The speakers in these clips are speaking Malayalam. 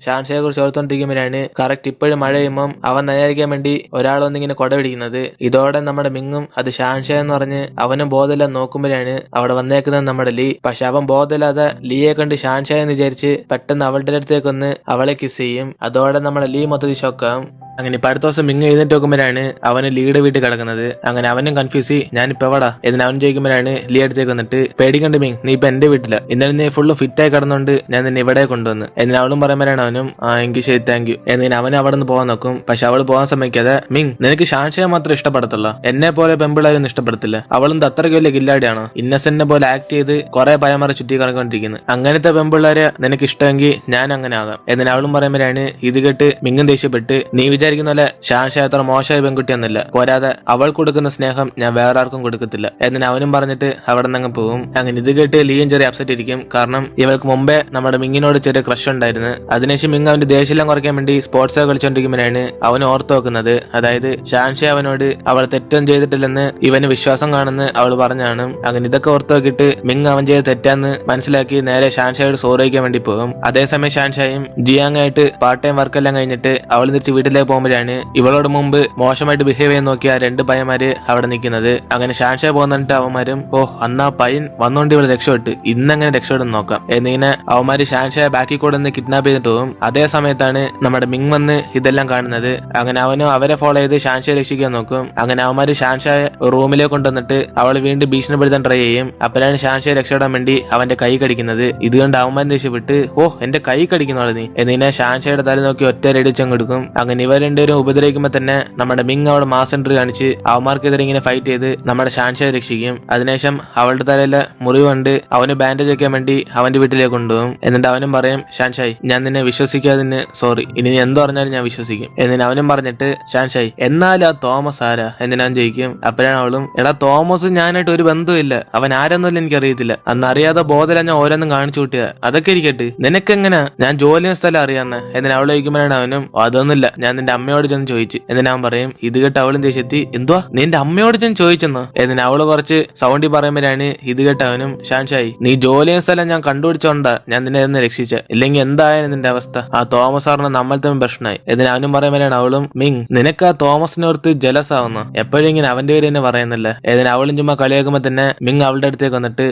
ഷാൻഷയെ കുറിച്ച് ഓർത്തോണ്ടിരിക്കുമ്പോഴാണ് കറക്റ്റ് ഇപ്പോഴും മഴ പെയ്യുമ്പം അവൻ നനയാതിരിക്കാൻ വേണ്ടി ഒരാളൊന്നിങ്ങനെ കൊട പിടിക്കുന്നത്. ഇതോടെ നമ്മുടെ മിങ്ങും അത് ഷാൻഷയ എന്ന് പറഞ്ഞ് അവനും ബോധമില്ലാതെ നോക്കുമ്പോഴാണ് അവിടെ വന്നേക്കുന്നത് നമ്മുടെ ലീ. പക്ഷെ അവൻ ബോധമില്ലാതെ ലീയെ കണ്ട് ഷാൻഷയ എന്ന് വിചാരിച്ച് പെട്ടെന്ന് അവളുടെ അടുത്തേക്കൊന്ന് അവളെ കിസ് ചെയ്യും. അതോടെ നമ്മുടെ ലീ മൊത്തത്തിൽ ഷോക്കാവും. അങ്ങനെ ഇപ്പൊ അടുത്ത ദിവസം മിങ് എഴുന്നേറ്റ് നോക്കുമ്പോഴാണ് അവന് ലീയുടെ വീട്ടിൽ കിടക്കുന്നത്. അങ്ങനെ അവനും കൺഫ്യൂസ് ഞാനിപ്പോ എവിടാ എന്ന് അവൻ ചോദിക്കുമ്പോഴാണ് ലീ അടുത്തേക്ക് വന്നിട്ട് പേടിക്കണ്ട് മിങ്, നീ ഇപ്പൊ എന്റെ വീട്ടില, ഇന്നലെ നീ ഫുള്ള് ഫിറ്റായി കിടന്നുകൊണ്ട് ഞാൻ നിന്നെ ഇവിടെ കൊണ്ടുവന്ന് എന്ന് അവളും പറയുമ്പോഴാണ് അവനും എനിക്ക് ശരി താങ്ക് യു എന്നിങ്ങനെ അവനും അവിടെ നിന്ന് പോകാൻ നോക്കും. പക്ഷെ അവള് പോകാൻ സമ്മതിക്കാതെ മിങ് നിനക്ക് ഷാൻഷയെ മാത്രം ഇഷ്ടപ്പെടത്തുള്ളൂ, എന്നെ പോലെ പെമ്പിളാരൊന്നും ഇഷ്ടപ്പെടത്തില്ല, അവളും അത്രയ്ക്ക് വലിയ കില്ലാടിയാണോ, ഇന്നസെന്റിനെ പോലെ ആക്ട് ചെയ്ത് കുറെ ഭയമാറി ചുറ്റി കറങ്ങിക്കൊണ്ടിരിക്കുന്നു, അങ്ങനത്തെ പെമ്പിള്ളാരെ നിനക്ക് ഇഷ്ടമെങ്കിൽ ഞാൻ അങ്ങനെ ആകാം എന്നിന് അവളും പറയുമ്പോഴാണ് ഇത് കേട്ട് മിങ്ങും ദേഷ്യപ്പെട്ട് നീ വിചാരിക്കുന്ന പോലെ ഷാൻഷയ അത്ര മോശമായ പെൺകുട്ടിയൊന്നുമില്ല, പോരാതെ അവൾ കൊടുക്കുന്ന സ്നേഹം ഞാൻ വേറെ ആർക്കും കൊടുക്കത്തില്ല എന്നിന് അവനും പറഞ്ഞിട്ട് അവിടെ നിന്ന് പോകും. അങ്ങനെ ഇത് കേട്ട് ലീയും ചെറിയ അപ്സെറ്റ് ഇരിക്കും. കാരണം ഇവൾക്ക് മുമ്പേ നമ്മുടെ മിങ്ങിനോട് ചെറിയ ക്രഷ് ഉണ്ടായിരുന്നു. അതിനുശേഷം മിങ് അവന്റെ ദേഷ്യമെല്ലാം കുറയ്ക്കാൻ വേണ്ടി സ്പോർട്സ് കളിച്ചോണ്ടിരിക്കുമ്പോഴാണ് അവൻ ഓർത്ത് നോക്കുന്നത്, അതായത് ഷാൻഷയ അവനോട് അവൾ തെറ്റൊന്നും ചെയ്തിട്ടില്ലെന്ന് ഇവന് വിശ്വാസം കാണുന്ന അവൾ പറഞ്ഞാണ്. അങ്ങനെ ഇതൊക്കെ ഓർത്ത് നോക്കിയിട്ട് മിങ് അവൻ ചെയ്ത് തെറ്റാന്ന് മനസ്സിലാക്കി നേരെ ഷാൻഷയോട് സോറിയിക്കാൻ വേണ്ടി പോകും. അതേസമയം ഷാൻഷയും ജിയാങ്ങായിട്ട് പാർട്ട് ടൈം വർക്കെല്ലാം കഴിഞ്ഞിട്ട് അവൾ തിരിച്ച് വീട്ടിലേക്ക് പോകുമ്പോഴാണ് ഇവളോട് മുമ്പ് മോശമായിട്ട് ബിഹേവ് ചെയ്യാൻ നോക്കിയ രണ്ട് പയ്യന്മാര് അവിടെ നിൽക്കുന്നത്. അങ്ങനെ ഷാൻഷയ പോകുന്നിട്ട് അവന്മാരും അന്നാ പയ്യൻ വന്നോണ്ട് ഇവള് രക്ഷപ്പെട്ട് ഇന്നങ്ങനെ രക്ഷപ്പെടുന്നു നോക്കാം എന്നിങ്ങനെ അവന്മാര് ഷാൻഷയ ബാക്കി കൂടെ നിന്ന് കിഡ്നാപ്പ് ചെയ്തിട്ട് പോകും. അതേ സമയത്താണ് നമ്മുടെ മിങ് വന്ന് ഇതെല്ലാം കാണുന്നത്. അങ്ങനെ അവനും അവരെ ഫോളോ ചെയ്ത് ഷാൻഷയെ രക്ഷിക്കാൻ നോക്കും. അങ്ങനെ അവന്മാര് ഷാൻഷയെ റൂമിലേക്ക് കൊണ്ടുവന്നിട്ട് അവള് വീണ്ടും ഭീഷണിപ്പെടുത്താൻ ട്രൈ ചെയ്യും. അപ്പോഴാണ് ഷാൻഷയെ രക്ഷപ്പെടാൻ വേണ്ടി അവന്റെ കൈ കടിക്കുന്നത്. ഇത് കണ്ട് അവന്മാരും ദേഷ്യപ്പെട്ട് എന്റെ കൈ കടിക്കുന്നവളെ നീ എന്നിങ്ങനെ ഷാൻഷയുടെ തല നോക്കി ഒറ്റ രടിച്ചങ്ങ് കൊടുക്കും. അങ്ങനെ ഇവർ രണ്ടുപേരും ഉപദ്രവിക്കുമ്പോ തന്നെ നമ്മുടെ മിങ് അവിടെ മാസ് എൻട്രി കാണിച്ച് അവന്മാർക്കെതിരെ ഇങ്ങനെ ഫൈറ്റ് ചെയ്ത് നമ്മുടെ ഷാൻഷയെ രക്ഷിക്കും. അതിനുശേഷം അവളുടെ തലയിലെ മുറിവ് കണ്ട് അവന് ബാൻഡേജ് വെക്കാൻ വേണ്ടി അവന്റെ വീട്ടിലേക്ക് കൊണ്ടുപോകും. എന്നിട്ട് അവനും പറയും ഷാൻഷായ് ഞാൻ നിന്നെ വിശ്വസിക്കാതിന് സോറി, ഇനി നീ എന്ത് പറഞ്ഞാലും ഞാൻ വിശ്വസിക്കും എന്നിന് അവനും പറഞ്ഞിട്ട് ഷാൻഷായ് എന്നാലും ആ തോമസ് ആരാ എന്നിനാൻ ചോദിക്കും. അപ്പോഴാണ് അവളും എടാ തോമസ് ഞാനായിട്ട് ഒരു ബന്ധമില്ല, അവൻ ആരെന്നല്ല എനിക്കറിയത്തില്ല, അന്ന് അറിയാതെ ബോധല ഞാൻ ഓരോന്നും കാണിച്ചു കൂട്ടിയത്, അതൊക്കെ ഇരിക്കട്ടെ നിനക്കെങ്ങനെ ഞാൻ ജോലി ചെയ്യുന്ന സ്ഥലം അറിയാന്ന് എന്നിന് അവളെ ചോദിക്കുമ്പോഴാണ് അവനും അതൊന്നുമില്ല ഞാൻ നിന്റെ അമ്മയോട് ചെന്ന് ചോദിച്ചു എന്നിന് അവൻ പറയും. ഇത് കേട്ട് അവളും ദേഷ്യത്തി എന്തുവാ നിന്റെ അമ്മയോട് ചെന്ന് ചോദിച്ചെന്നോ എന്നിന് അവള് കുറച്ച് സൗണ്ടി പറയുമ്പോഴാണ് ഇത് കേട്ട് അവനും ഷാൻഷായി നീ ജോലി ചെയ്യുന്ന സ്ഥലം ഞാൻ കണ്ടുപിടിച്ചോണ്ടാ ഞാൻ നിന്നെ നിന്ന് രക്ഷിച്ച, ഇല്ലെങ്കിൽ എന്തായാലും നിന്റെ അവസ്ഥ ആ തോമസ് സാറിന് നമ്മൾ തമ്മിൽ പ്രശ്നമായി എന്നിന് അവനും പറയുമ്പോഴാണ് അവളും മിങ് നിനക്ക് ആ തോമസിനോർത്ത് ജലസ് ആവുന്നു, എപ്പോഴും ഇങ്ങനെ അവന്റെ പേര് തന്നെ പറയുന്നില്ല എന്നിന് അവളും ചുമ്മാ കളിയാക്കുമ്പോ തന്നെ മിങ് അവളുടെ അടുത്തേക്ക് വന്നിട്ട്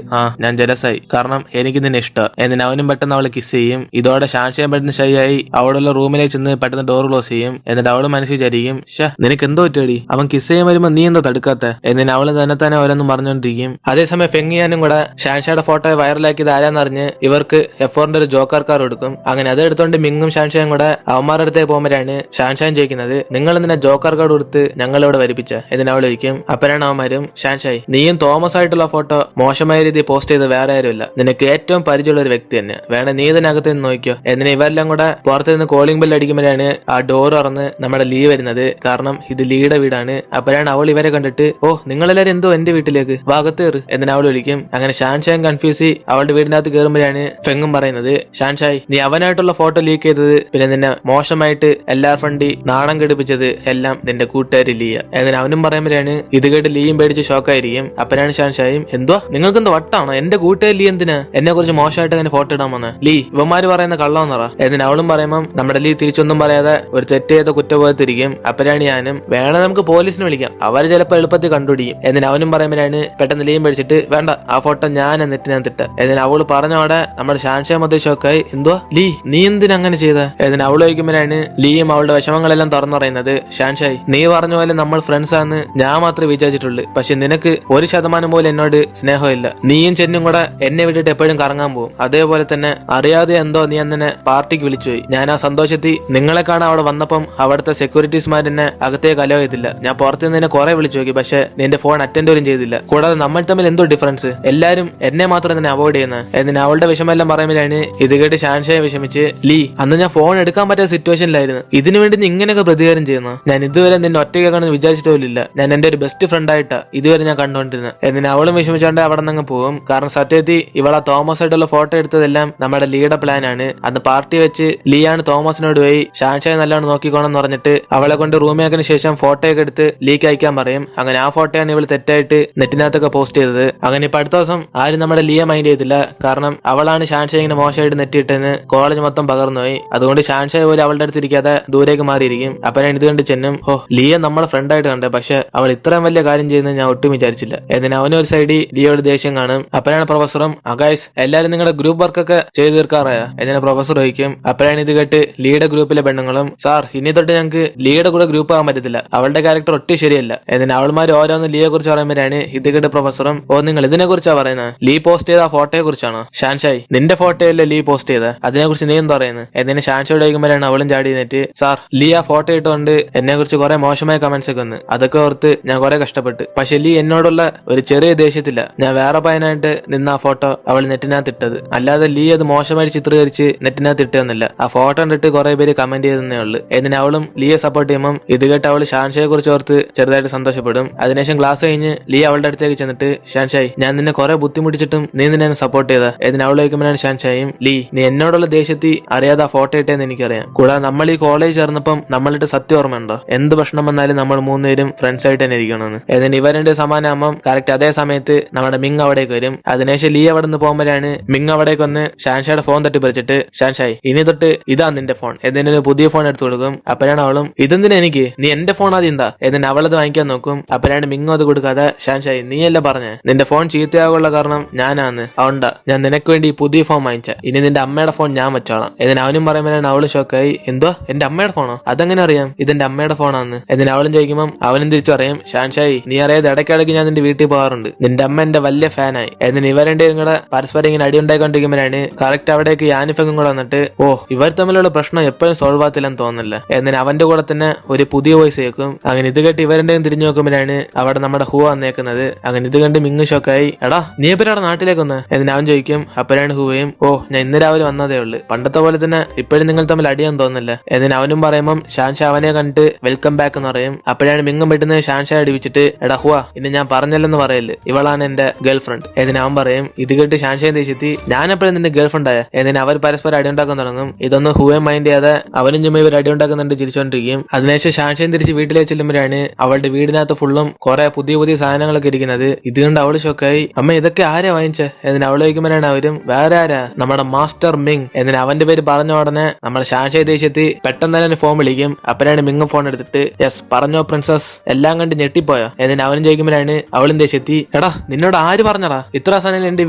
ഞാൻ ജലസായി കാരണം എനിക്ക് നിന്നെ ഇഷ്ടം എന്നിന് അവനും പെട്ടെന്ന് അവളെ കിസ് ചെയ്യും. ഇതോടെ ഷാൻഷയും പെട്ടെന്ന് ഷൈയായി അവളുള്ള റൂമിലേക്ക് ചെന്ന് പെട്ടെന്ന് ഡോർ ക്ലോസ് ചെയ്യും. എന്നിട്ട് അവള് മനസ്സിൽ വിചാരിക്കും നിനക്ക് എന്തോ പറ്റടി, അവൻ കിസ് ചെയ്യാൻ വരുമ്പോ നീ എന്തോ തടുക്കാത്ത എന്നിന് അവള് തന്നെ ഓരോന്നും പറഞ്ഞുകൊണ്ടിരിക്കും. അതേസമയം ഫെങ്ങിയാനും കൂടെ ഷാൻഷയുടെ ഫോട്ടോ വൈറലാക്കിയത് ആരാന്നറിഞ്ഞ് ഇവർക്ക് എഫോറിന്റെ ഒരു ജോക്കർ കാർ കൊടുക്കും. അങ്ങനെ അത് എടുത്തോണ്ട് മിങ്ങും ഷാൻഷയും കൂടെ അവന്മാരുടെ അടുത്തേക്ക് പോകുമ്പോഴാണ് ഷാൻഷാൻ ചോദിക്കുന്നത് നിങ്ങൾ എന്തിനാ ജോക്കർ കാർഡ് കൊടുത്ത് ഞങ്ങളിവിടെ വരിപ്പിച്ച എന്നിന് അവൾ ചോദിക്കും. അപ്പോഴാണ് അവന്മാരും ഷാൻഷായി നീയും തോമസ് ആയിട്ടുള്ള ഫോട്ടോ മോശമായ രീതിയിൽ പോസ്റ്റ് ചെയ്ത് വേറെ ആരുമില്ല, നിനക്ക് ഏറ്റവും പരിചയമുള്ള ഒരു വ്യക്തി തന്നെ, വേണേ നീ ഇതിനകത്ത് നിന്ന് നോക്കിയോ എന്നിന് ഇവരെല്ലാം കൂടെ പുറത്തുനിന്ന് കോളിംഗ് ബെൽ അടിക്കുമ്പോഴാണ് ആ ഡോർ തുറന്ന് നമ്മുടെ ലീ വരുന്നത്. കാരണം ഇത് ലീയുടെ വീടാണ്. അപ്പോഴാണ് അവൾ ഇവരെ കണ്ടിട്ട് നിങ്ങളെല്ലാരും എന്തോ എന്റെ വീട്ടിലേക്ക് ഭാഗത്തേറ് എന്നിന് അവൾ വിളിക്കും. അങ്ങനെ ഷാൻഷാൻ കൺഫ്യൂസി അവളുടെ വീടിനകത്ത് കയറുമ്പോഴാണ് ഫെങ്ങും പറയുന്നത് ഷാൻഷായ് നീ അവനായിട്ടുള്ള ഫോട്ടോ ലീക്ക് ചെയ്തത് പിന്നെ നിന്നെ മോശമായിട്ട് എല്ലാ ഫണ്ടി നാണം കെടുപ്പിച്ചത് എല്ലാം നിന്റെ കൂട്ടുകാരി ലീയ എന്നിന് അവനും പറയുമ്പോഴാണ് ഇത് കേട്ട് ലീയും പേടിച്ച് ഷോക്കായിരിക്കും. അപ്പോഴാണ് ഷാൻഷായും എന്തോ നിങ്ങൾക്ക് എന്തോ വട്ടാണോ, എന്റെ കൂട്ടുകാരി ലീ എന്തിനാ എന്നെ കുറിച്ച് മോശമായിട്ട് അങ്ങനെ ഫോട്ടോ ഇടാൻ വന്ന ലീ ഇവന്മാര് പറയുന്ന കള്ളമെന്നറ എന്നിന് അവളും പറയുമ്പം നമ്മുടെ ലീ തിരിച്ചൊന്നും പറയാതെ ഒരു തെറ്റ് ചെയ്ത കുറ്റബോധത്തിരിക്കും. അപ്പോഴാണ് ഞാനും വേണം നമുക്ക് പോലീസിനെ വിളിക്കാം, അവർ ചിലപ്പോൾ എളുപ്പത്തിൽ കണ്ടുപിടിക്കും എന്നിന് അവനും പറയുമ്പോഴാണ് പെട്ടെന്ന് ലീയും പേടിച്ചിട്ട് വേണ്ട ആ ഫോട്ടോ ഞാൻ എന്നിട്ട് ഞാൻ തിട്ട എന്നിന് അവള് പറഞ്ഞോടെ നമ്മുടെ ഷാൻഷാ മൊത്തം ഷോക്കായി എന്തുവാ ലീ നീ എന്തിനാ അങ്ങനെ ചെയ്ത എന്നിന് അവള് ചോദിക്കുമ്പോഴാണ് ലീയും അവളുടെ വിഷമങ്ങളെല്ലാം തുറന്നു പറയുന്നത്. ഷാൻഷായ് നീ പറഞ്ഞ പോലെ നമ്മൾ ഫ്രണ്ട്സ് ആണെന്ന് ഞാൻ മാത്രമേ വിചാരിച്ചിട്ടുള്ളൂ, പക്ഷെ നിനക്ക് 1% പോലും എന്നോട് സ്നേഹമില്ല, നീയും ചെന്നും കൂടെ എന്നെ വിട്ടിട്ട് എപ്പോഴും കറങ്ങാൻ പോകും, അതേപോലെ തന്നെ അറിയാതെ എന്തോ നീ അന്നെ പാർട്ടിക്ക് വിളിച്ചുപോയി, ഞാൻ ആ സന്തോഷത്തിൽ നിങ്ങളെ കാണാൻ അവിടെ വന്നപ്പം അവിടുത്തെ സെക്യൂരിറ്റീസ്മാർ എന്നെ അകത്തേക്ക് അലോ ചെയ്തില്ല, ഞാൻ പുറത്തു നിന്നെ കുറെ വിളിച്ചു നോക്കി പക്ഷെ നിന്റെ ഫോൺ അറ്റൻഡ് പോലും ചെയ്തില്ല, കൂടാതെ നമ്മൾ തമ്മിൽ എന്തോ ഡിഫറൻസ്, എല്ലാരും എന്നെ മാത്രം തന്നെ അവോയ്ഡ് ചെയ്യുന്നത് എന്നിന് അവളുടെ വിഷമെല്ലാം പറയുമ്പോഴാണ് ഇത് കേട്ട് ഷാൻഷയെ വിഷമിച്ച് ലീ അന്ന് ഞാൻ ഫോൺ എടുക്കാൻ പറ്റാത്ത സിറ്റുവേഷനിലായിരുന്നു, ഇതിനു വേണ്ടി നീ ഇങ്ങനെയൊക്കെ പ്രതികാരം ചെയ്യുന്നു, ഞാൻ ഇതുവരെ നിന്നെ ഒറ്റയ്ക്കാണെന്ന് വിചാരിച്ചിട്ട് പോലില്ല, ഞാൻ എന്റെ ഒരു ബെസ്റ്റ് ഫ്രണ്ട് ആയിട്ടാ ഇതുവരെ ഞാൻ കണ്ടുകൊണ്ടിരുന്നത് എന്നിന് അവളും വിഷമിച്ചോണ്ട് അവിടെ നിന്ന് പോകും. കാരണം സത്യത്തിൽ ഇവളെ തോമസ് ആയിട്ടുള്ള ഫോട്ടോ എടുത്തതെല്ലാം നമ്മുടെ ലീയുടെ പ്ലാൻ ആണ്. അന്ന് പാർട്ടി വെച്ച് ലീയാണ് തോമസിനോട് പോയി ഷാൻഷയെ നല്ലോണം നോക്കിക്കോണം ആവണമെന്ന് പറഞ്ഞിട്ട് അവളെ കൊണ്ട് റൂമിയാക്കിന് ശേഷം ഫോട്ടോ ഒക്കെ എടുത്ത് ലീക്ക് അയക്കാൻ പറയും. അങ്ങനെ ആ ഫോട്ടോയാണ് ഇവൾ തെറ്റായിട്ട് നെറ്റിനകത്തൊക്കെ പോസ്റ്റ് ചെയ്തത്. അങ്ങനെ ഇപ്പൊ അടുത്ത ദിവസം ആരും നമ്മുടെ ലിയ മൈൻഡ് ചെയ്തില്ല. കാരണം അവളാണ് ഷാൻഷായ് ഇങ്ങനെ മോശമായിട്ട് നെറ്റിയിട്ടെന്ന് കോളേജ് മൊത്തം പകർന്നുപോയി. അതുകൊണ്ട് ഷാൻഷായ് പോലും അവളുടെ അടുത്ത് ഇരിക്കാതെ ദൂരേക്ക് മാറിയിരിക്കും. അപ്പൊ ഞാൻ ഇത് കണ്ട് ചെന്നും, ഓ ലിയ നമ്മളെ ഫ്രണ്ടായിട്ട് കണ്ടേ, പക്ഷെ അവൾ ഇത്രയും വലിയ കാര്യം ചെയ്യുന്നത് ഞാൻ ഒട്ടും വിചാരിച്ചില്ല. എന്നിട്ട് അവനൊരു സൈഡിൽ ലിയോയുടെ ദേഷ്യം കാണും. അപ്പോഴാണ് പ്രൊഫസറും ഗൈസ് എല്ലാരും നിങ്ങളുടെ ഗ്രൂപ്പ് വർക്കൊക്കെ ചെയ്ത് തീർക്കാറായ എന്നിട്ട് പ്രൊഫസർ ചോദിക്കും. അപ്പോഴാണ് ഇത് കേട്ട് ലീയുടെ ഗ്രൂപ്പിലെ പെണ്ണുങ്ങളും, സാർ ഇനി തൊട്ട് ഞങ്ങൾക്ക് ലീയുടെ കൂടെ ഗ്രൂപ്പ് ആകാൻ പറ്റത്തില്ല, അവളുടെ ക്യാരക്ടർ ഒട്ടും ശരിയല്ല. എന്നിട്ട് അവൾമാർ ഓരോന്ന് ലീയെ കുറിച്ച് പറയുമ്പോഴാണ് ഇത് കേട്ട് പ്രൊഫസറും, ഓ നിങ്ങൾ ഇതിനെ കുറിച്ചാ പറയുന്നത്, ലീ പോസ്റ്റ് ചെയ്ത ആ ഫോട്ടോയെ കുറിച്ചാണോ? ഷാൻഷായ് നിന്റെ ഫോട്ടോയല്ലേ ലീ പോസ്റ്റ് ചെയ്ത, അതിനെ കുറിച്ച് നീ എന്താ പറയുന്നത്? എന്നിട്ട് ഷാൻഷോട് ചോദിക്കുമ്പോഴാണ് അവളും ചാടി നിന്നിട്ട്, സാർ ലീ ആ ഫോട്ടോ ഇട്ടുകൊണ്ട് എന്നെ കുറിച്ച് കുറെ മോശമായ കമന്റ്സ് ഒക്കെ വന്ന്, അതൊക്കെ ഓർത്ത് ഞാൻ കുറെ കഷ്ടപ്പെട്ട്. പക്ഷെ ലീ എന്നോടുള്ള ഒരു ചെറിയ ദേഷ്യത്തില്ല ഞാൻ വേറെ പയ്യനായിട്ട് നിന്ന ആ ഫോട്ടോ അവൾ നെറ്റിനകത്ത് ഇട്ടത്, അല്ലാതെ ലീ അത് മോശമായി ചിത്രീകരിച്ച് നെറ്റിനകത്ത് ഇട്ടതെന്നില്ല. ആ ഫോട്ടോ കണ്ടിട്ട് കുറെ പേര് കമന്റ് ചെയ്തേ ഉള്ളു. എന്നിട്ട് അവളും ലീയെ സപ്പോർട്ട് ചെയ്യുമ്പോൾ ഇത് കേട്ട് അവൾ ഷാൻഷയെ കുറിച്ച് ഓർത്ത് ചെറുതായിട്ട് സന്തോഷപ്പെടും. അതിനുശേഷം ക്ലാസ് കഴിഞ്ഞ് ലീ അവളുടെ അടുത്തേക്ക് ചെന്നിട്ട്, ഷാൻഷായ് ഞാൻ നിന്നെ കുറെ ബുദ്ധിമുട്ടിച്ചിട്ടും നീ നിന്നെ സപ്പോർട്ട് ചെയ്ത. എന്നിട്ട് അവൾ ചോദിക്കുമ്പോഴാണ് ഷാൻഷായും, ലീ നീ എന്നോടുള്ള ദേഷ്യത്തിൽ അറിയാതെ ആ ഫോട്ടോ ഇട്ടേന്ന് എനിക്കറിയാം. കൂടാതെ നമ്മൾ ഈ കോളേജ് ചേർന്നപ്പം നമ്മളിട്ട് സത്യം ഓർമ്മയുണ്ടോ, എന്ത് പ്രശ്നം വന്നാലും നമ്മൾ മൂന്നുപേരും ഫ്രണ്ട്സ് ആയിട്ട് തന്നെ ഇരിക്കണമെന്ന്. എന്നിട്ട് ഇവരുടെ സമാനാകുമ്പം കറക്റ്റ് അതേ സമയത്ത് നമ്മുടെ മിങ് അവിടേക്ക് വരും. അതിനുശേഷം ലീ അവിടെ നിന്ന് പോകുമ്പോഴാണ് മിങ് അവിടേക്ക് വന്ന് ഷാൻഷായുടെ ഫോൺ തട്ടിപ്പറിച്ചിട്ട്, ഷാൻഷായ് ഇനി തൊട്ട് ഇതാ നിന്റെ ഫോൺ, എന്നിട്ട് പുതിയ ഫോൺ എടുത്തു കൊടുക്കും. അപ്പോഴാണ് അവളും, ഇതെന്തിനാ എനിക്ക്, നീ എന്റെ ഫോൺ ആദ്യം എന്താ? എന്നിട്ട് അവളത് വാങ്ങിക്കാൻ നോക്കും. അപ്പോഴാണ് മിങ് അത് കൊടുക്കാതെ, ഷാൻഷായ് നീയല്ല പറഞ്ഞ നിന്റെ ഫോൺ ചീത്തയാകുള്ള കാരണം ഞാനാന്ന്, അതുകൊണ്ടാ ഞാൻ നിനക്ക് വേണ്ടി പുതിയ ഫോൺ വാങ്ങിച്ച, ഇനി നിന്റെ അമ്മയുടെ ഫോൺ ഞാൻ വെച്ചോളാം. എന്നിട്ട് അവനും പറയുമ്പോഴാണ് അവള് ഷോക്കായി, എന്തോ എന്റെ അമ്മയുടെ ഫോണോ, അതെങ്ങനെ അറിയാം ഇതെന്റെ അമ്മയുടെ ഫോണാന്ന്? എന്നിട്ട് അവളും ചോദിക്കുമ്പോൾ അവനും തിരിച്ചു പറയും, ഷാൻഷായ് നീ അറിയാതെ ഇടയ്ക്കിടയ്ക്ക് ഞാൻ നിന്റെ വീട്ടിൽ പോകാറുണ്ട്, നിന്റെ അമ്മ എന്റെ വലിയ ഫാനായി. എന്നിട്ട് ഇവരെന്റെയും കൂടെ പരസ്പരം ഇങ്ങനെ അടി ഉണ്ടായിക്കൊണ്ടിരിക്കുമ്പോഴാണ് കറക്റ്റ് അവിടേക്ക് യാനിഫെങ്കും കൂടെ വന്നിട്ട്, ഓ ഇവർ തമ്മിലുള്ള പ്രശ്നം എപ്പോഴും സോൾവ് ആകത്തില്ലെന്ന് തോന്നുന്നില്ല. എന്നിട്ട് അവന്റെ കൂടെ തന്നെ ഒരു പുതിയ വോയിസ് കേൾക്കും. അങ്ങനെ ഇത് കേട്ട് ഇവരുടെയും തിരിഞ്ഞു നോക്കുമ്പോഴാണ് അവിടെ നമ്മുടെ ഹുവ വന്നേക്കുന്നത്. അങ്ങനെ ഇത് കണ്ട് മിങ് ഷോക്കായി, എടാ നീ എപ്പോഴാണ് നാട്ടിലേക്ക് വന്ന്? എന്നിട്ട് അവൻ ചോദിക്കും. അപ്പോഴാണ് ഹുവയും, ഓ ഞാൻ ഇന്ന് രാവിലെ വന്നതേ ഉള്ളു, പണ്ടത്തെ പോലെ തന്നെ ഇപ്പോഴും നിങ്ങൾ തമ്മിൽ അടിയാൻ തോന്നുന്നില്ല. എന്നിട്ട് അവനും പറയുമ്പം ഷാൻഷാ അവനെ കണ്ടിട്ട് വെൽക്കം ബാക്ക് എന്ന് പറയും. അപ്പോഴാണ് മിങ്ങും പെട്ടെന്ന് ഷാൻഷാ അടിവിച്ചിട്ട്, എടാ ഹുവ ഇനി ഞാൻ പറഞ്ഞല്ലെന്ന് പറയല്ലേ, ഇവളാണ് എന്റെ ഗേൾ ഫ്രണ്ട്. എന്നിട്ട് അവൻ പറയും. ഇത് കേട്ട് ഷാൻഷായും ദേഷ്യത്തി, ഞാൻ എപ്പോഴും നിന്റെ ഗേൾ ഫ്രണ്ട് ആയ? എന്നിട്ട് അവർ പരസ്പരം അടി ഉണ്ടാക്കാൻ തുടങ്ങും. ഇതൊന്നും ഹുവയും മൈൻഡ് ചെയ്യാതെ അവനും ചുമ്മാ ഇവർ അടി ഉണ്ടാക്കുന്നുണ്ട് ചിരിച്ചോണ്ടിരിക്കും. അതിനുശേഷം ഷാൻഷയും തിരിച്ച് വീട്ടിലേക്ക് ചെല്ലുമ്പോഴാണ് അവളുടെ വീടിനകത്ത് ഫുള്ളും കുറെ പുതിയ പുതിയ സാധനങ്ങളൊക്കെ ഇരിക്കുന്നത്. ഇത് കണ്ട് അവള് ഷോക്കായി, അമ്മ ഇതൊക്കെ ആരാ വാങ്ങിച്ചേ? എന്നിട്ട് അവള് ചോദിക്കുമ്പോഴാണ് അവരും, വേറെ ആരാ, നമ്മുടെ മാസ്റ്റർ മിങ്. എന്നിട്ട് അവന്റെ പേര് പറഞ്ഞ ഉടനെ നമ്മുടെ ഷാൻഷയ ദേശത്ത് പെട്ടെന്ന് തന്നെ ഫോൺ വിളിക്കും. അപ്പോഴാണ് മിങ് ഫോൺ എടുത്തിട്ട്, യെസ് പറഞ്ഞോ പ്രിൻസസ്, എല്ലാം കണ്ട് ഞെട്ടിപ്പോയോ? എന്നിട്ട് അവനും ചോദിക്കുമ്പോഴാണ് അവളും ദേശത്തി, എടാ നിന്നോട് ആര് പറഞ്ഞടാ ഇത്ര സാധനങ്ങൾ എന്റെ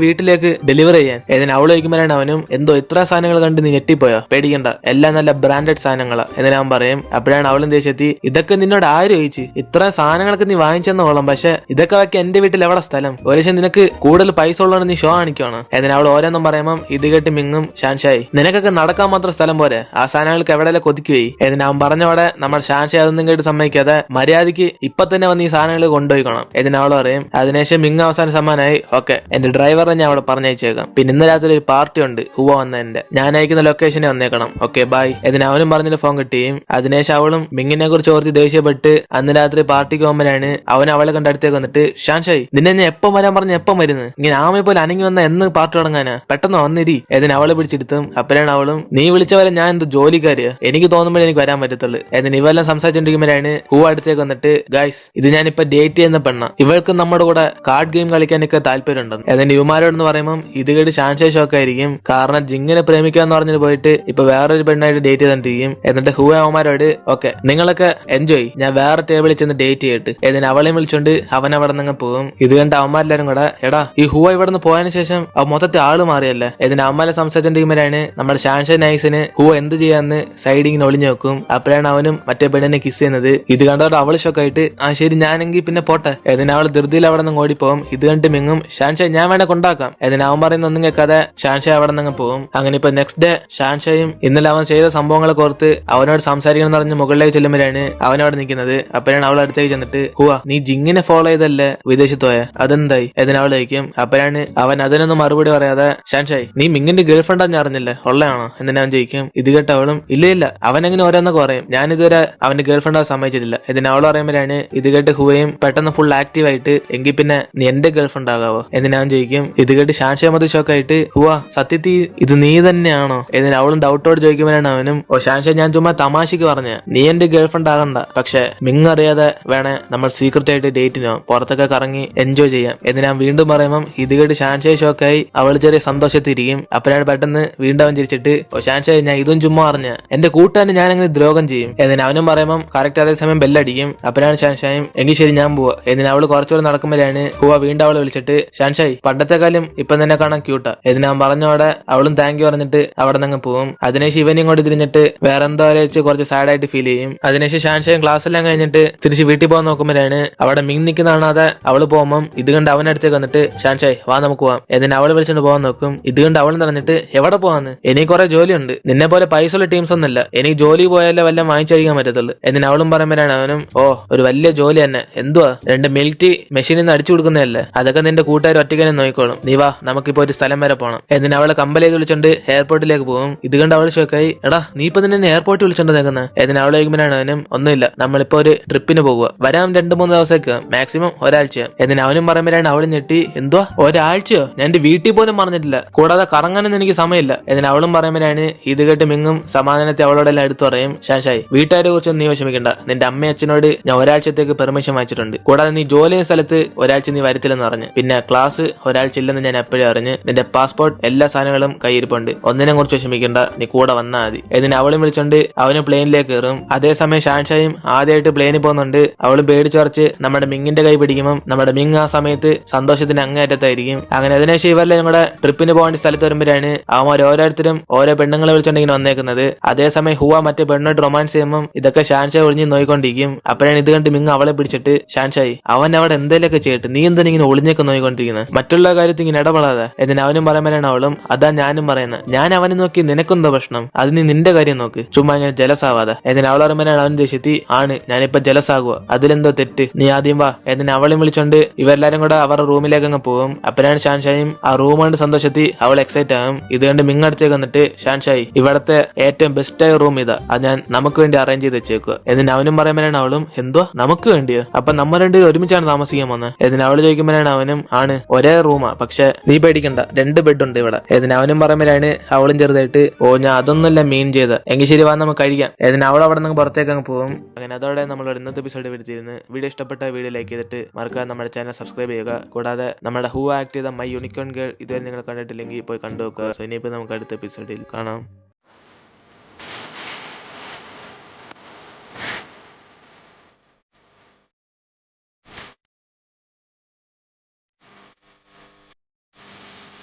വീട്ടിലേക്ക് ഡെലിവറി ചെയ്യാൻ? എന്നിട്ട് അവള് ചോദിക്കുമ്പോഴാണ് അവനും, എന്തോ ഇത്ര സാധനങ്ങൾ കണ്ട് നീ ഞെട്ടിപ്പോയോ? പേടിക്കണ്ട, എല്ലാം നല്ല ബ്രാൻഡഡ് സാധനങ്ങളാ. എന്നിട്ട് അവൻ പറയും. അപ്പോഴാണ് അവളും ദേശത്തി, ഇതൊക്കെ നിന്നോട് ആര് ചോദിച്ചു? ഇത്ര സാധനങ്ങളൊക്കെ നീ വാങ്ങിച്ചെന്ന് കൊള്ളാം, പക്ഷെ ഇതൊക്കെ വെക്കാൻ എന്റെ വീട്ടിൽ എവിടെ സ്ഥലം? ഒരു പക്ഷെ നിനക്ക് കൂടുതൽ പൈസ ഉള്ളതാണ് നീ ഷോ കാണിക്കുവാണ്. എന്നിട്ട് അവൾ ഓരോന്നും പറയുമ്പോൾ ഇത് കേട്ട് മിങ്ങും, ഷാൻഷായ് നിനക്കൊക്കെ നടക്കാൻ മാത്രം സ്ഥലം പോരെ, ആ സാധനങ്ങൾക്ക് എവിടെയെല്ലാം കൊതിക്കുകയും. എന്നിട്ട് അവൻ പറഞ്ഞവിടെ നമ്മുടെ ഷാൻഷായ് അതൊന്നും കേട്ട് സമ്മതിക്കാതെ മര്യാദയ്ക്ക് ഇപ്പൊ തന്നെ വന്ന് ഈ സാധനങ്ങൾ കൊണ്ടുപോയിക്കണം. എന്നിട്ട് അവൾ പറയും. അതിനുശേഷം മിങ് അവസാന സമ്മാനായി, ഓക്കെ എന്റെ ഡ്രൈവറെ ഞാൻ അവിടെ പറഞ്ഞയച്ചേക്കാം, പിന്നെ ഇന്ന് രാത്രി ഒരു പാർട്ടി ഉണ്ട് ഹുവ വന്നതിന്റെ, ഞാൻ അയക്കുന്ന ലൊക്കേഷനെ വന്നേക്കണം, ഓക്കെ ബൈ. എന്നിട്ട് അവനും പറഞ്ഞിട്ട് ഫോൺ കിട്ടിയും. അതിനുശേഷം അവളും മിങ്ങിനെ കുറിച്ച് ഓർത്ത് ദേഷ്യപ്പെട്ട് അന്ന് രാത്രി പാർട്ടിക്ക് പോകുമ്പോഴാണ് അവൻ അവളെ കണ്ട് അടുത്തേക്ക് വന്നിട്ട്, ഷാൻഷായ് നിന്നെ ഞാൻ എപ്പം വരാൻ പറഞ്ഞ എപ്പം വരുന്നു, ഇങ്ങനെ ആമയെ പോലെ അനങ്ങി വന്ന എന്ന് പാർട്ടി തുടങ്ങാനാ, പെട്ടെന്ന് വന്നിരി. എന്നിട്ട് അവളെ പിടിച്ചെടുത്തും. അപ്പോഴാണ് അവളും, നീ വിളിച്ചവരെ ഞാൻ എന്ത് ജോലിക്കാരിയാ, എനിക്ക് തോന്നുമ്പോഴേ എനിക്ക് വരാൻ പറ്റത്തുള്ളൂ. എന്നിട്ട് ഇവെല്ലാം സംസാരിച്ചോണ്ടിരിക്കുമ്പോഴാണ് ഹുവ അടുത്തേക്ക് വന്നിട്ട്, ഗൈസ് ഇത് ഞാനിപ്പോ ഡേറ്റ് ചെയ്യുന്ന പെണ്ണ, ഇവൾക്ക് നമ്മുടെ കൂടെ കാർഡ് ഗെയിം കളിക്കാനൊക്കെ താല്പര്യം ഉണ്ടെന്ന്. എന്നിട്ട് ഇവമാരോടെന്ന് പറയുമ്പോൾ ഇത് കേട്ട് ഷാൻഷായ് ഷോക്കായിരിക്കും. കാരണം ജിങ്ങിനെ പ്രേമിക്കാന്ന് പറഞ്ഞിട്ട് പോയിട്ട് ഇപ്പൊ വേറൊരു പെണ്ണായിട്ട് ഡേറ്റ് ചെയ്തോണ്ടിരിക്കും. എന്നിട്ട് ഹുവ അവന്മാരോട്, ഓക്കെ നിങ്ങളൊക്കെ എൻജോയ്, ഞാൻ വേറെ ടേബിളിൽ ചെന്ന് ഡേറ്റ് ചെയ്തിട്ട്. എന്നിട്ട് അവളെയും വിളിച്ചോണ്ട് അവൻ അവിടെ നിന്ന് പോകും. ഇത് കണ്ട് അവന്മാരെല്ലാരും കൂടെ, എടാ ഈ ഹുവ ഇവിടെ നിന്ന് പോയതിനു ശേഷം അവ മൊത്തത്തിൽ ആള് മാറിയല്ലേ. എന്നിട്ട് അവന്മാരെ സംസാരിച്ചോണ്ടിരിക്കുമ്പോഴാണ് നമ്മുടെ ഷാൻഷായ് നൈസിന് ഹുവ എന്ത് ചെയ്യാന്ന് സൈഡ് ഇങ്ങനെ ഒളിഞ്ഞു നോക്കും. അപ്പോഴാണ് അവനും മറ്റേ പെണ്ണിനെ കിസ് ചെയ്യുന്നത്. ഇത് കണ്ടവരുടെ അവള് ഷോക്കായിട്ട്, ആ ശരി ഞാനെങ്കിൽ പിന്നെ പോട്ടെ. എന്നിട്ട് അവൾ ധൃതിയിൽ അവിടെ നിന്ന് ഓടിപ്പോകും. ഇത് കണ്ട് മിങ്ങും, ഷാൻഷായ് ഞാൻ വേണേ കൊണ്ടാക്കാം. എന്നിട്ട് അവൻ പറയുന്ന ഒന്നും കേൾക്കാതെ ഷാൻഷായ് അവിടെ നിന്ന് പോകും. അങ്ങനെ ഇപ്പൊ നെക്സ്റ്റ് ഡേ ഷാൻഷായും ഇന്നലെ അവൻ ചെയ്ത സംഭവങ്ങളെ ഓർത്ത് അവനോട് സംസാരിക്കണം എന്ന് പറഞ്ഞ് മുകളിലേക്ക് ചെല്ലുമ്പോഴാണ് അവൻ അവിടെ നിൽക്കുന്നത്. അപ്പോഴാണ് അവൾ അടുത്തേക്ക് ചെന്നിട്ട്, ഹുവ നീ ജിങ്ങിനെ ഫോളോ ചെയ്തല്ലേ വിദേശത്ത് പോയ, അതെന്തായി? എന്നിട്ട് അവൾ ചോദിക്കും. അപ്പോഴാണ് അവൻ അതിനൊന്നും മറുപടി പറയാതെ, ഷാൻഷായ് നീ മിങ്ങിന്റെ ഗേൾ ഫ്രണ്ടാന്ന് അറിഞ്ഞില്ലേ, ഉള്ളയാണോ? എന്നിട്ട് അവൻ ചോദിക്കും. ഇത് കേട്ട് അവളും, ഇല്ല ഇല്ല അവൻ എങ്ങനെ ഓരോന്നൊക്കെ പറയും, ഞാനിതുവരെ അവന്റെ ഗേൾ ഫ്രണ്ടാ സമ്മതിച്ചിട്ടില്ല. എന്നിട്ട് അവൾ പറയുമ്പോഴാണ് ഇത് കേട്ട് ഹുവയും പെട്ടെന്ന് ഫുൾ ആക്റ്റീവ് ആയിട്ട്, എങ്കിൽ പിന്നെ നീ എന്റെ ഗേൾ ഫ്രണ്ട് ആകാവോ? എന്നിട്ട് അവൻ ചോദിക്കും. ഇത് കേട്ട് ഷാൻഷായ് മതി ഷോക്കായിട്ട്, ഹുവ സത്യത്തിൽ ഇത് നീ തന്നെയാണോ? എന്നിട്ട് അവളും ഡൗട്ടോട് ചോദിക്കുമ്പോഴാണ് അവനും, ഓ ഷാൻഷായ് ഞാൻ ചുമ്മാ തമാശ തമാശക്ക് പറഞ്ഞ നീ എന്റെ ഗേൾ ഫ്രണ്ട് ആകണ്ട, പക്ഷെ മിങ് അറിയാതെ വേണേ നമ്മൾ സീക്രട്ട് ആയിട്ട് ഡേറ്റിനോ പുറത്തൊക്കെ കറങ്ങി എൻജോയ് ചെയ്യാം എന്ന് ഞാൻ വീണ്ടും പറയുമ്പം ഇത് കേട്ട് ഷാൻഷായ് ഷോക്കായി അവൾ ചെറിയ സന്തോഷത്തിരിക്കും. അപ്പോഴാണ് പെട്ടെന്ന് വീണ്ടും അവൻ ചിരിച്ചിട്ട് ഓ ഷാൻഷായ് ഞാൻ ഇതും ചുമ്മാ അറിഞ്ഞ എന്റെ കൂട്ടുകാരന് ഞാൻ അങ്ങനെ ദ്രോഹം ചെയ്യും എന്നിന് അവനും പറയുമ്പം കറക്റ്റ് അതേസമയം ബെല്ലടിക്കും. അപ്പോഴാണ് ഷാൻഷായും എങ്കിൽ ശരി ഞാൻ പോവാ എന്നിന് അവള് കുറച്ചുകൂടെ നടക്കുമ്പോഴാണ് ഹുവ വീണ്ടും അവളെ വിളിച്ചിട്ട് ഷാൻഷായ് പണ്ടത്തെക്കാളും ഇപ്പൊ തന്നെ കാണാൻ ക്യൂട്ടാ എന്നിന് അവൻ പറഞ്ഞോടെ അവളും താങ്ക് യു പറഞ്ഞിട്ട് അവിടെ നിന്ന് പോകും. അതിനുശേഷം ഇവൻ ഇങ്ങോട്ട് തിരിഞ്ഞിട്ട് വേറെ എന്തോ ആലോചിച്ച് കുറച്ച് സാഡ് ആയിട്ട് ഫീൽ ചെയ്യും. അതിനുശേഷം ഷാൻഷായും ക്ലാസ് എല്ലാം കഴിഞ്ഞിട്ട് തിരിച്ച് വീട്ടിൽ പോകാൻ നോക്കുമ്പോഴാണ് അവിടെ മിങ് നിൽക്കുന്ന കാണാതെ അവള് പോകുമ്പം ഇത് കണ്ട് അവനടുത്തേക്ക് വന്നിട്ട് ഷാൻഷായ് വാ നമുക്ക് പോവാം എന്നിന് അവള് വിളിച്ചിട്ട് പോകാൻ നോക്കും. ഇത് കണ്ട് അവൾ പറഞ്ഞിട്ട് എവിടെ പോവാന്ന്, എനിക്ക് കുറെ ജോലിയുണ്ട്, നിന്നെ പോലെ പൈസ ഉള്ള ടീംസ് ഒന്നുമില്ല, എനിക്ക് ജോലി പോയാലേ വല്ലതും വാങ്ങിച്ചഴിക്കാൻ പറ്റത്തുള്ളൂ എന്നിന് അവളും പറയുമ്പോഴാണ് അവനും ഓ ഒരു വലിയ ജോലി തന്നെ, എന്തുവാ 2 മിൽറ്റി മെഷീനിൽ നിന്ന് അടിച്ചു കൊടുക്കുന്നതല്ലേ, അതൊക്കെ നിന്റെ കൂട്ടുകാർ ഒറ്റയ്ക്ക് നോക്കിക്കോളും, നീ വാ നമുക്കിപ്പോ ഒരു സ്ഥലം വരെ പോകണം എന്നിന് അവളെ കമ്പലേത് വിളിച്ചോണ്ട് എയർപോർട്ടിലേക്ക് പോകും. ഇത് കണ്ട് അവൾ ഷോക്കായി എടാ നീ ഇപ്പൊ നിന്നെ എയർപോർട്ടിൽ വിളിച്ചോണ്ട് നിൽക്കുന്നത് എന്നിന് അവളെ ചോദിക്കുമ്പോഴാണ് അവനും ഒന്നുമില്ല, നമ്മളിപ്പോ ഒരു ട്രിപ്പിന് പോകുക, വരാൻ 2-3 ദിവസത്തേക്ക് മാക്സിമം ഒരാഴ്ച എന്നിന് അവനും പറയുമ്പോഴാണ് അവളും ഞെട്ടി എന്തുവാ ഒരാഴ്ചയോ, ഞാൻ എന്റെ വീട്ടിൽ പോലും പറഞ്ഞിട്ടില്ല, കൂടാതെ കറങ്ങാനൊന്നും എനിക്ക് സമയമില്ല എന്നിന് അവളും പറയുമ്പോഴാണ് ഇത് കേട്ട് മിങ്ങും സമാധാനത്തെ അവളോടെല്ലാം എടുത്തു പറയും ഷാൻഷായ് വീട്ടുകാരെ കുറിച്ചൊന്നും നീ വിഷമിക്കണ്ട, നിന്റെ അമ്മയും അച്ഛനോട് ഞാൻ ഒരാഴ്ചത്തേക്ക് പെർമിഷൻ വാങ്ങിച്ചിട്ടുണ്ട്, കൂടാതെ നീ ജോലി ചെയ്യുന്ന സ്ഥലത്ത് ഒരാഴ്ച നീ വരത്തില്ലെന്ന് പറഞ്ഞ്, പിന്നെ ക്ലാസ് ഒരാഴ്ച ഇല്ലെന്ന് ഞാൻ എപ്പോഴും അറിഞ്ഞ്, നിന്റെ പാസ്പോർട്ട് എല്ലാ സാധനങ്ങളും കയ്യിരിപ്പുണ്ട്, ഒന്നിനെ കുറിച്ച് വിഷമിക്കണ്ട, നീ കൂടെ വന്നാൽ മതി എന്നിന് അവളും വിളിച്ചോണ്ട് അവന് പ്ലെയിനിലേക്ക് കയറും. അതേസമയം ഷാൻഷായും ആദ്യമായിട്ട് പ്ലെയിനിൽ പോകുന്നുണ്ട്. അവള് പേടിച്ചുറച്ച് നമ്മുടെ മിങ്ങിന്റെ കൈ പിടിക്കുമ്പോൾ നമ്മുടെ മിങ് ആ സമയത്ത് സന്തോഷത്തിന് അങ്ങേറ്റത്തായിരിക്കും. അങ്ങനെ അതിനുശേഷം ഇവരെല്ലാം കൂടെ ട്രിപ്പിന് പോകേണ്ട സ്ഥലത്ത് വരുമ്പോഴാണ് അവന്മാർ ഓരോരുത്തരും ഓരോ പെണ്ണുങ്ങളെ വിളിച്ചോണ്ടിങ്ങനെ വന്നേക്കുന്നത്. അതേസമയം ഹുവ മറ്റേ പെണ്ണോട്ട് റൊമാൻസ് ചെയ്യുമ്പോൾ ഇതൊക്കെ ഷാൻഷായ് ഒളിഞ്ഞ് നോയിക്കൊണ്ടിരിക്കും. അപ്പോഴാണ് ഇത് കണ്ട് മിങ് അവളെ പിടിച്ചിട്ട് ഷാൻഷായ് അവൻ അവിടെ എന്തെങ്കിലുമൊക്കെ ചെയ്തിട്ട് നീ എന്തിനാ ഇങ്ങനെ ഒളിഞ്ഞൊക്കെ നോയിക്കൊണ്ടിരിക്കുന്നത്, മറ്റുള്ള കാര്യത്തിൽ ഇങ്ങനെ ഇടപെടാതെ എന്നിന് അവനും പറയുമ്പോഴാണ് അവളും അതാ ഞാനും പറയുന്നത്, ഞാൻ അവനെ നോക്കി നിനക്കെന്തോ പ്രശ്നം, അത് നീ നിന്റെ കാര്യം നോക്ക്, ചുമ്മാ ഇങ്ങനെ ജലസാവാതെ എന്നിന് അവൾ പറയുമ്പോഴാണ് അവൻ ദേഷ്യത്തി ആണ് ഞാനിപ്പോ ജലസാകുക, അതിലെന്തോ തെറ്റ്, നീ ആദ്യം വാ എന്നിന് അവളെ വിളിച്ചോണ്ട് ഇവരെല്ലാരും കൂടെ അവരുടെ റൂമിലേക്ക് അങ്ങ് പോകും. അപ്പോഴാണ് ഷാൻഷായും ആ റൂം കൊണ്ട് സന്തോഷത്തിൽ അവൾ എക്സൈറ്റ് ആകും. ഇത് കണ്ട് മിങ് അടുത്തേക്ക് വന്നിട്ട് ഷാൻഷായ് ഇവിടത്തെ ഏറ്റവും ബെസ്റ്റ് ആയ റൂം ഇതാ, അത് ഞാൻ നമുക്ക് വേണ്ടി അറേഞ്ച് ചെയ്ത് വെച്ചേക്കുക എന്നിന് അവനും പറയുമ്പോഴാണ് അവളും എന്തോ നമുക്ക് വേണ്ടിയോ, അപ്പൊ നമ്മൾ രണ്ടുപേരും ഒരുമിച്ചാണ് താമസിക്കാൻ വന്നത് എന്നിന് അവള് ചോദിക്കുമ്പോഴാണ് അവനും ആണ് ഒരേ റൂമാ, പക്ഷെ നീ പേടിക്കണ്ട 2 ബെഡ് ഉണ്ട് ഇവിടെ എന്നിന് അവനും പറയുമ്പോഴാണ് അവളും ചെറുതായിട്ട് ഓ ഞാൻ അതൊന്നുമല്ല മീൻ ചെയ്ത്, എങ്കിൽ ശരി വാ നമുക്ക് കഴിക്കാം എന്നിന് അവൾ അവിടെ നിന്ന് പുറത്തേക്ക് അങ്ങ് പോകും. അങ്ങനെ അതോടെ നമ്മൾ ഇന്നത്തെ എപ്പിസോഡ് വരുത്തിയിരുന്നു. വീഡിയോ ഇഷ്ടപ്പെട്ട വീഡിയോ ലൈക്ക് ചെയ്തിട്ട് മറക്കാതെ നമ്മുടെ ചാനൽ സബ്സ്ക്രൈബ് ചെയ്യുക. കൂടാതെ നമ്മുടെ ഹൂ ആക്ട് ചെയ്ത മൈ യൂണിക്കോൺ ഗേൾ ഇതുവരെ നിങ്ങൾ കണ്ടിട്ടില്ലെങ്കിൽ പോയി കണ്ടു നോക്കുക. സോ ഇനിയിപ്പോൾ നമുക്ക് അടുത്ത എപ്പിസോഡിൽ കാണാം.